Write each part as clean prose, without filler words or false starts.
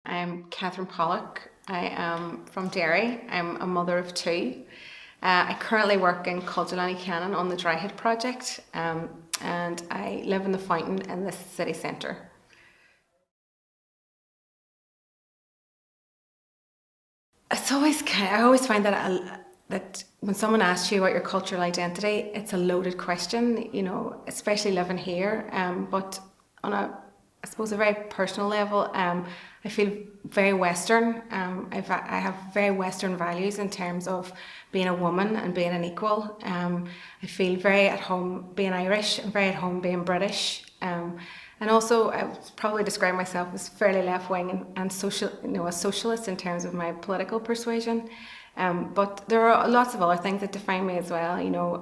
I'm Catherine Pollock. I am from Derry. I'm a mother of two. I currently work in Culturally Cannon on the Dry Hit project, and I live in the Fountain in the city centre. I always find that when someone asks you about your cultural identity, it's a loaded question, especially living here. But on I suppose, a very personal level, I feel very Western. I have very Western values in terms of being a woman and being an equal. I feel very at home being Irish and very at home being British. And also, I would probably describe myself as fairly left-wing and social, a socialist in terms of my political persuasion. But there are lots of other things that define me as well.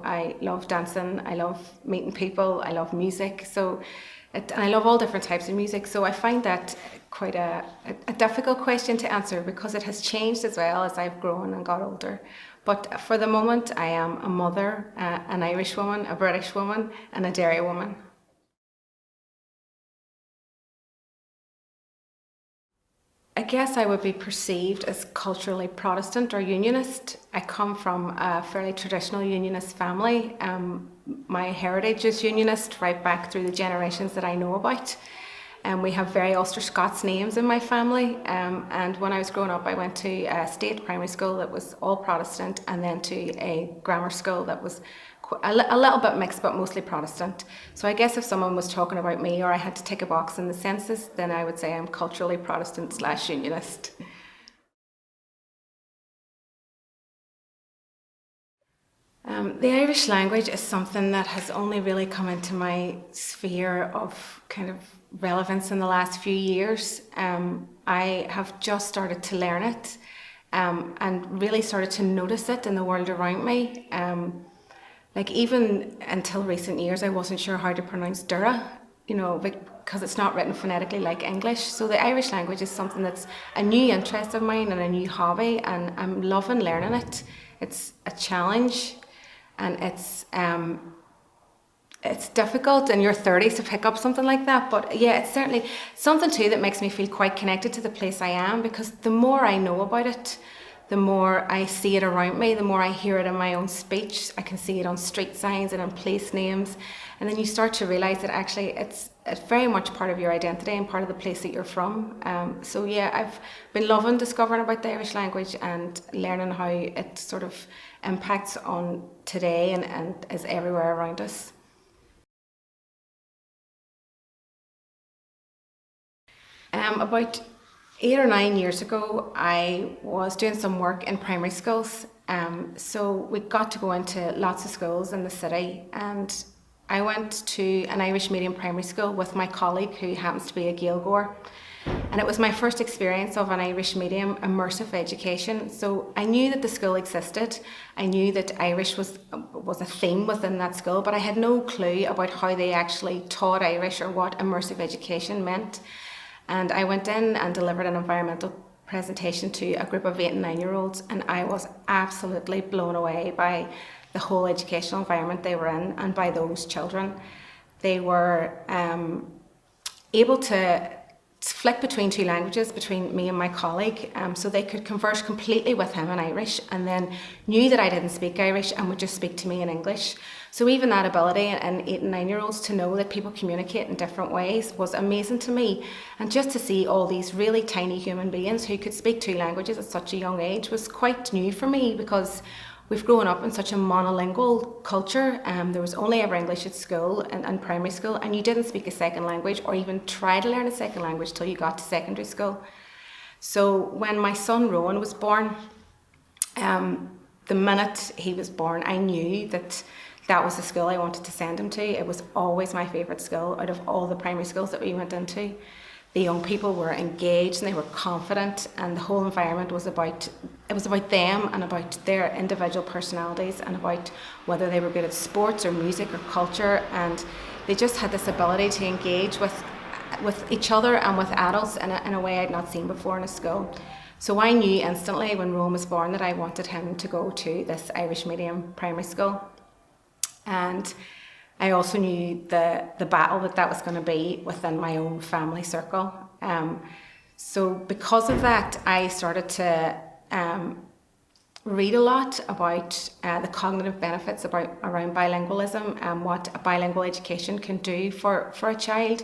I love dancing, I love meeting people, I love music. And I love all different types of music. So I find that quite a difficult question to answer because it has changed as well as I've grown and got older. But for the moment, I am a mother, an Irish woman, a British woman, and a Derry woman. I guess I would be perceived as culturally Protestant or Unionist. I come from a fairly traditional Unionist family. My heritage is Unionist right back through the generations that I know about. We have very Ulster Scots names in my family. And when I was growing up, I went to a state primary school that was all Protestant, and then to a grammar school that was a little bit mixed, but mostly Protestant. So I guess if someone was talking about me or I had to tick a box in the census, then I would say I'm culturally Protestant/Unionist. The Irish language is something that has only really come into my sphere of kind of relevance in the last few years. I have just started to learn it and really started to notice it in the world around me. Like even until recent years, I wasn't sure how to pronounce Dura, because it's not written phonetically like English. So the Irish language is something that's a new interest of mine and a new hobby, and I'm loving learning it. It's a challenge, and it's difficult in your 30s to pick up something like that. But yeah, it's certainly something too that makes me feel quite connected to the place I am, because the more I know about it, the more I see it around me, the more I hear it in my own speech. I can see it on street signs and on place names. And then you start to realise that actually it's very much part of your identity and part of the place that you're from. So yeah, I've been loving discovering about the Irish language and learning how it sort of impacts on today and is everywhere around us. About 8 or 9 years ago, I was doing some work in primary schools. So we got to go into lots of schools in the city, and I went to an Irish medium primary school with my colleague who happens to be a Gaeilgeoir. And it was my first experience of an Irish medium immersive education. So I knew that the school existed. I knew that Irish was a theme within that school, but I had no clue about how they actually taught Irish or what immersive education meant. And I went in and delivered an environmental presentation to a group of 8 and 9-year-olds, and I was absolutely blown away by the whole educational environment they were in and by those children. They were able to flick between two languages, between me and my colleague, so they could converse completely with him in Irish, and then knew that I didn't speak Irish and would just speak to me in English. So even that ability in 8 and 9-year-olds to know that people communicate in different ways was amazing to me. And just to see all these really tiny human beings who could speak two languages at such a young age was quite new for me, because we've grown up in such a monolingual culture. There was only ever English at school and primary school, and you didn't speak a second language or even try to learn a second language till you got to secondary school. So when my son Rowan was born, the minute he was born, I knew that was the school I wanted to send him to. It was always my favourite school out of all the primary schools that we went into. The young people were engaged and they were confident, and the whole environment was about them and about their individual personalities and about whether they were good at sports or music or culture, and they just had this ability to engage with each other and with adults in a way I'd not seen before in a school. So I knew instantly when Rowan was born that I wanted him to go to this Irish medium primary school. And I also knew the battle that was going to be within my own family circle. So because of that, I started to read a lot about the cognitive benefits around bilingualism and what a bilingual education can do for a child,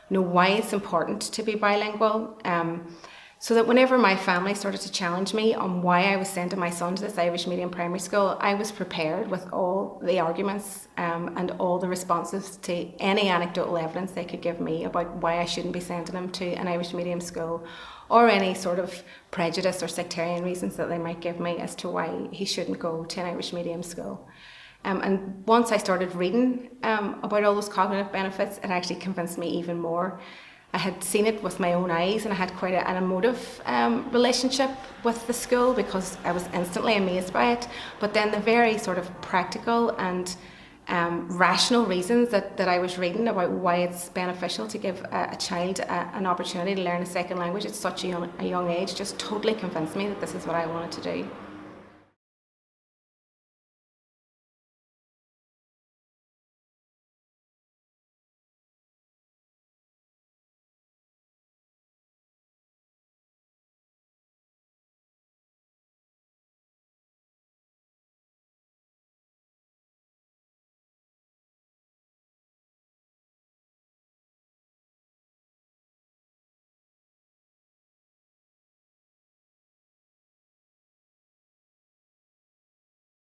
why it's important to be bilingual. So that whenever my family started to challenge me on why I was sending my son to this Irish medium primary school, I was prepared with all the arguments and all the responses to any anecdotal evidence they could give me about why I shouldn't be sending him to an Irish medium school, or any sort of prejudice or sectarian reasons that they might give me as to why he shouldn't go to an Irish medium school. And once I started reading about all those cognitive benefits, it actually convinced me even more. I had seen it with my own eyes, and I had quite an emotive relationship with the school because I was instantly amazed by it. But then the very sort of practical and rational reasons that I was reading about why it's beneficial to give a child an opportunity to learn a second language at such a young age just totally convinced me that this is what I wanted to do.